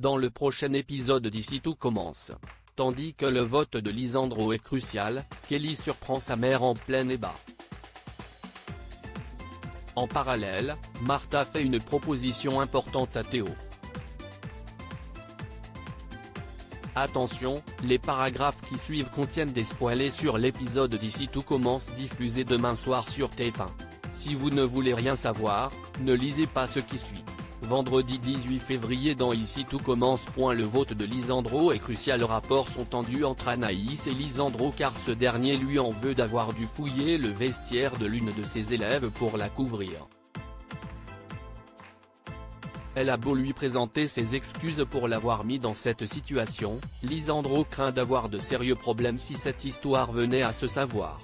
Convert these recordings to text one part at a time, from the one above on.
dans le prochain épisode d'Ici tout commence. Tandis que le vote de Lisandro est crucial, Kelly surprend sa mère en plein débat. En parallèle, Martha fait une proposition importante à Théo. Attention, les paragraphes qui suivent contiennent des spoilers sur l'épisode d'Ici tout commence diffusé demain soir sur TF1. Si vous ne voulez rien savoir, ne lisez pas ce qui suit. Vendredi 18 février dans Ici tout commence. Le vote de Lisandro est crucial. Les rapports sont tendus entre Anaïs et Lisandro car ce dernier lui en veut d'avoir dû fouiller le vestiaire de l'une de ses élèves pour la couvrir. Elle a beau lui présenter ses excuses pour l'avoir mis dans cette situation, Lisandro craint d'avoir de sérieux problèmes si cette histoire venait à se savoir.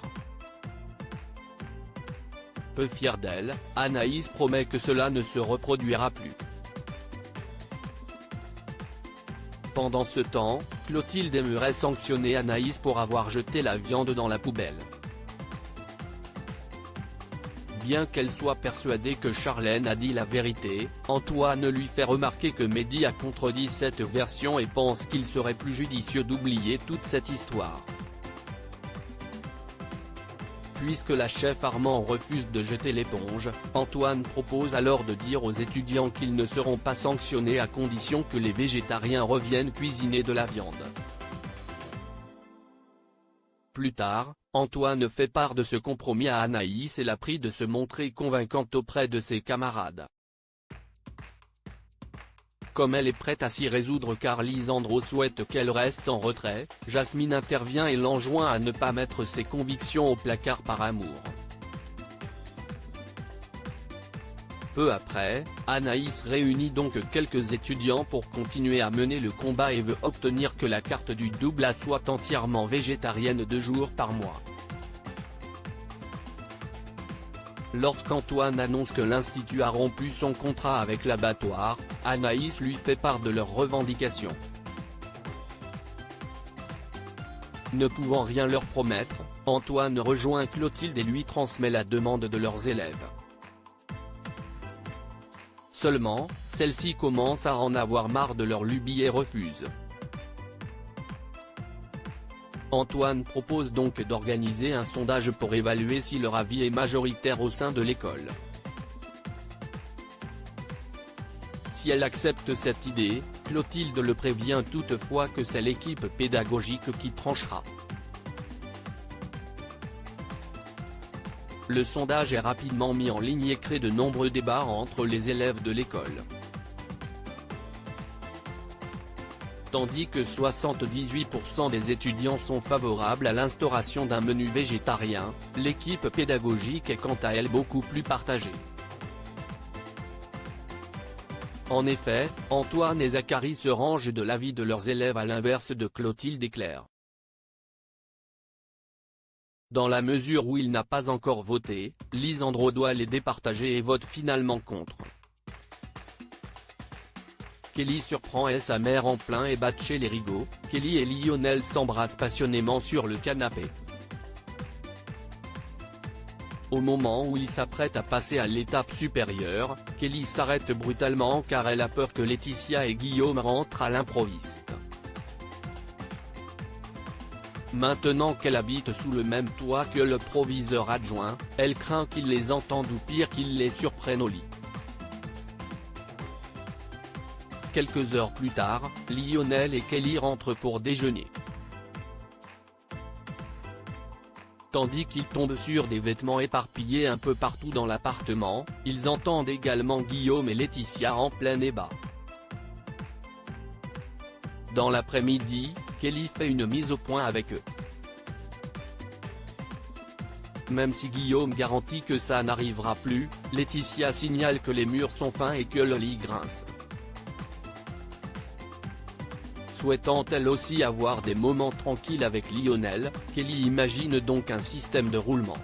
Peu fière d'elle, Anaïs promet que cela ne se reproduira plus. Pendant ce temps, Clotilde aimerait sanctionner Anaïs pour avoir jeté la viande dans la poubelle. Bien qu'elle soit persuadée que Charlène a dit la vérité, Antoine lui fait remarquer que Mehdi a contredit cette version et pense qu'il serait plus judicieux d'oublier toute cette histoire. Puisque la chef Armand refuse de jeter l'éponge, Antoine propose alors de dire aux étudiants qu'ils ne seront pas sanctionnés à condition que les végétariens reviennent cuisiner de la viande. Plus tard, Antoine fait part de ce compromis à Anaïs et la prie de se montrer convaincante auprès de ses camarades. Comme elle est prête à s'y résoudre car Lisandro souhaite qu'elle reste en retrait, Jasmine intervient et l'enjoint à ne pas mettre ses convictions au placard par amour. Peu après, Anaïs réunit donc quelques étudiants pour continuer à mener le combat et veut obtenir que la carte du double A soit entièrement végétarienne 2 jours par mois. Lorsqu'Antoine annonce que l'Institut a rompu son contrat avec l'abattoir, Anaïs lui fait part de leurs revendications. Ne pouvant rien leur promettre, Antoine rejoint Clotilde et lui transmet la demande de leurs élèves. Seulement, celle-ci commence à en avoir marre de leur lubie et refuse. Antoine propose donc d'organiser un sondage pour évaluer si leur avis est majoritaire au sein de l'école. Si elle accepte cette idée, Clotilde le prévient toutefois que c'est l'équipe pédagogique qui tranchera. Le sondage est rapidement mis en ligne et crée de nombreux débats entre les élèves de l'école. Tandis que 78% des étudiants sont favorables à l'instauration d'un menu végétarien, l'équipe pédagogique est quant à elle beaucoup plus partagée. En effet, Antoine et Zacharie se rangent de l'avis de leurs élèves à l'inverse de Clotilde et Claire. Dans la mesure où il n'a pas encore voté, Lisandro doit les départager et vote finalement contre. Kelly surprend sa mère en plein et bat chez les Rigaud. Kelly et Lionel s'embrassent passionnément sur le canapé. Au moment où il s'apprête à passer à l'étape supérieure, Kelly s'arrête brutalement car elle a peur que Laetitia et Guillaume rentrent à l'improviste. Maintenant qu'elle habite sous le même toit que le proviseur adjoint, elle craint qu'il les entende ou pire qu'il les surprenne au lit. Quelques heures plus tard, Lionel et Kelly rentrent pour déjeuner. Tandis qu'ils tombent sur des vêtements éparpillés un peu partout dans l'appartement, ils entendent également Guillaume et Laetitia en plein débat. Dans l'après-midi, Kelly fait une mise au point avec eux. Même si Guillaume garantit que ça n'arrivera plus, Laetitia signale que les murs sont fins et que le lit grince. Souhaitant elle aussi avoir des moments tranquilles avec Lionel, Kelly imagine donc un système de roulement.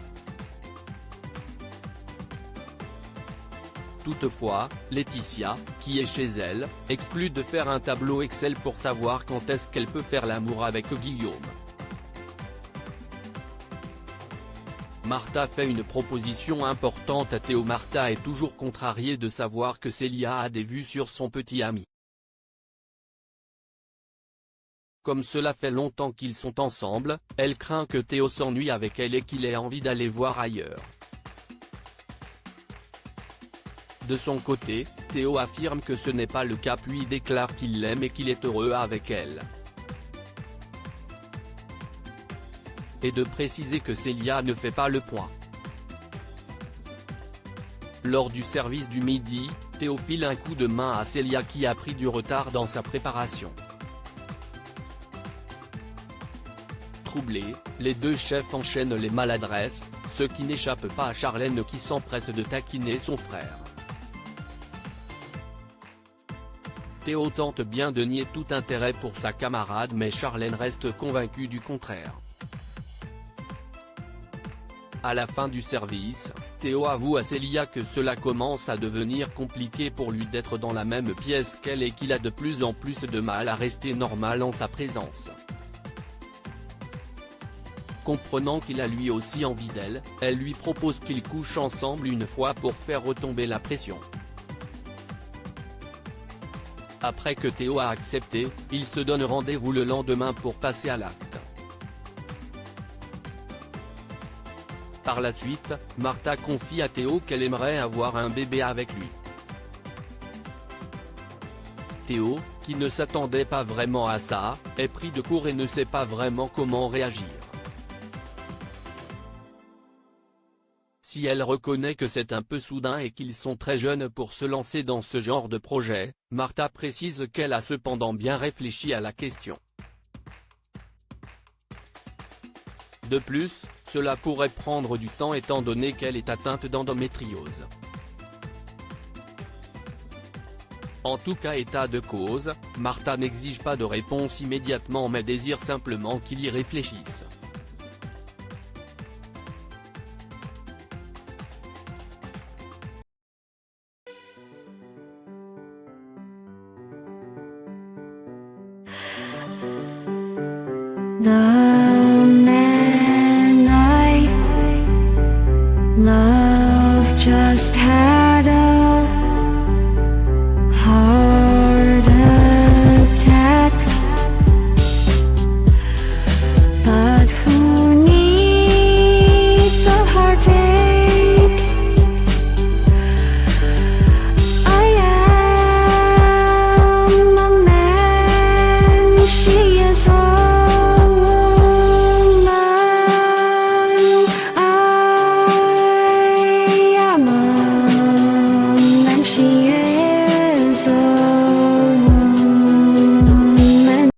Toutefois, Laetitia, qui est chez elle, exclut de faire un tableau Excel pour savoir quand est-ce qu'elle peut faire l'amour avec Guillaume. Martha fait une proposition importante à Théo. Martha est toujours contrariée de savoir que Célia a des vues sur son petit ami. Comme cela fait longtemps qu'ils sont ensemble, elle craint que Théo s'ennuie avec elle et qu'il ait envie d'aller voir ailleurs. De son côté, Théo affirme que ce n'est pas le cas puis déclare qu'il l'aime et qu'il est heureux avec elle. Et de préciser que Célia ne fait pas le point. Lors du service du midi, Théo file un coup de main à Célia qui a pris du retard dans sa préparation. Troublés, les deux chefs enchaînent les maladresses, ce qui n'échappe pas à Charlène qui s'empresse de taquiner son frère. Théo tente bien de nier tout intérêt pour sa camarade mais Charlène reste convaincue du contraire. À la fin du service, Théo avoue à Célia que cela commence à devenir compliqué pour lui d'être dans la même pièce qu'elle et qu'il a de plus en plus de mal à rester normal en sa présence. Comprenant qu'il a lui aussi envie d'elle, elle lui propose qu'ils couchent ensemble une fois pour faire retomber la pression. Après que Théo a accepté, ils se donnent rendez-vous le lendemain pour passer à l'acte. Par la suite, Martha confie à Théo qu'elle aimerait avoir un bébé avec lui. Théo, qui ne s'attendait pas vraiment à ça, est pris de court et ne sait pas vraiment comment réagir. Si elle reconnaît que c'est un peu soudain et qu'ils sont très jeunes pour se lancer dans ce genre de projet, Martha précise qu'elle a cependant bien réfléchi à la question. De plus, cela pourrait prendre du temps étant donné qu'elle est atteinte d'endométriose. En tout cas état de cause, Martha n'exige pas de réponse immédiatement mais désire simplement qu'il y réfléchisse. The man I love just had